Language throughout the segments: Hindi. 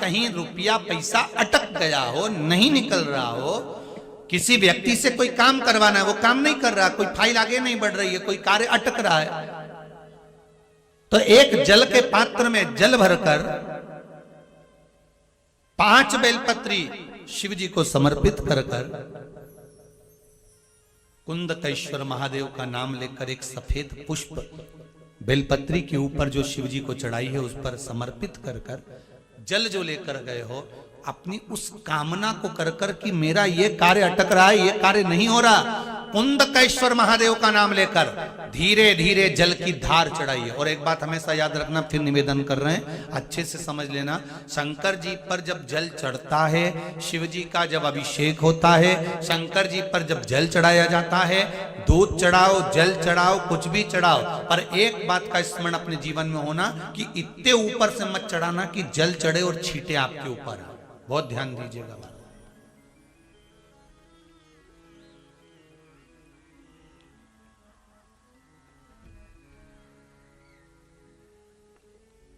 कहीं रुपया पैसा अटक गया हो, नहीं निकल रहा हो, किसी व्यक्ति से कोई काम करवाना है, वो काम नहीं कर रहा, कोई फाइल आगे नहीं बढ़ रही है, कोई कार्य अटक रहा है, तो एक जल के पात्र में जल भरकर 5 बेलपत्री शिव जी को समर्पित कर कुंदकेश्वर महादेव का नाम लेकर एक सफेद पुष्प बेलपत्री के ऊपर जो शिव जी को चढ़ाई है उस पर समर्पित कर जल जो लेकर गए हो, अपनी उस कामना को कर कि मेरा ये कार्य अटक रहा है, ये कार्य नहीं हो रहा, कुंदकेश्वर महादेव का नाम लेकर धीरे धीरे जल की धार चढ़ाइए। और एक बात हमेशा याद रखना, फिर निवेदन कर रहे हैं, अच्छे से समझ लेना, शंकर जी पर जब जल चढ़ता है, शिव जी का जब अभिषेक होता है, शंकर जी पर जब जल चढ़ाया जाता है, दूध चढ़ाओ, जल चढ़ाओ, कुछ भी चढ़ाओ, पर एक बात का स्मरण अपने जीवन में होना कि इतने ऊपर से मत चढ़ाना कि जल चढ़े और छींटे आपके ऊपर। बहुत ध्यान दीजिएगा।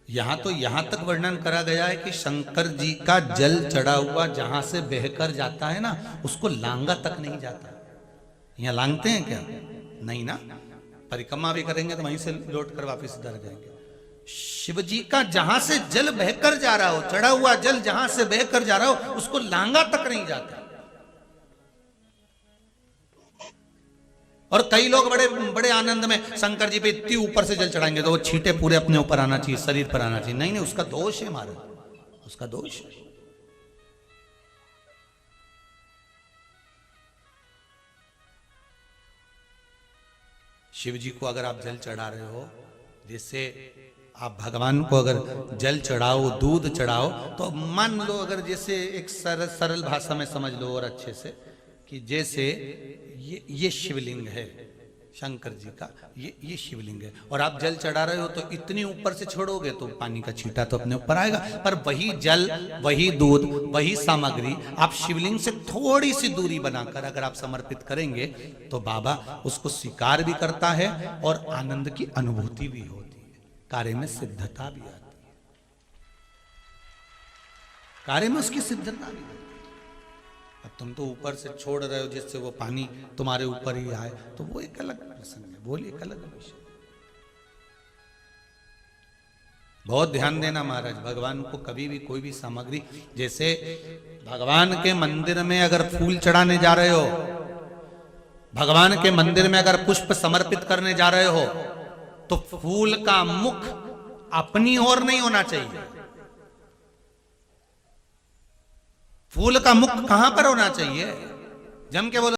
यहां तक वर्णन करा गया है कि शंकर जी का जल चढ़ा हुआ जहां से बहकर जाता है ना, उसको लांगा तक नहीं जाता। यहां लांगते हैं क्या? नहीं ना, परिक्रमा भी करेंगे तो वहीं से लौट कर वापिस इधर जाएंगे। शिव जी का जहां से जल बहकर जा रहा हो, चढ़ा हुआ जल जहां से बहकर जा रहा हो, उसको लांगा तक नहीं जाता। और कई लोग बड़े बड़े आनंद में शंकर जी पे इतनी ऊपर से जल चढ़ाएंगे तो वो छींटे पूरे अपने ऊपर आना चाहिए, शरीर पर आना चाहिए। नहीं नहीं, उसका दोष है महाराज, उसका दोष है। शिव जी को अगर आप जल चढ़ा रहे हो, जैसे आप भगवान को अगर जल चढ़ाओ, दूध चढ़ाओ, तो मान लो अगर जैसे एक सरल भाषा में समझ लो और अच्छे से, कि जैसे ये शिवलिंग है शंकर जी का, ये शिवलिंग है, और आप जल चढ़ा रहे हो, तो इतनी ऊपर से छोड़ोगे तो पानी का छींटा तो अपने ऊपर आएगा, पर वही जल, वही दूध, वही सामग्री आप शिवलिंग से थोड़ी सी दूरी बनाकर अगर आप समर्पित करेंगे तो बाबा उसको स्वीकार भी करता है और आनंद की अनुभूति भी होती है, कार्य में सिद्धता भी आती है, कार्य में उसकी सिद्धता भी। अब तुम तो ऊपर से छोड़ रहे हो जिससे वो पानी तुम्हारे ऊपर ही आए, तो वो एक अलग प्रसंग है, वो एक अलग विषय। बहुत ध्यान देना महाराज, भगवान को कभी भी कोई भी सामग्री, जैसे भगवान के मंदिर में अगर फूल चढ़ाने जा रहे हो, भगवान के मंदिर में अगर पुष्प समर्पित करने जा रहे हो, तो फूल का मुख अपनी ओर नहीं होना चाहिए। फूल का मुख कहां पर होना चाहिए? जम के बोलो।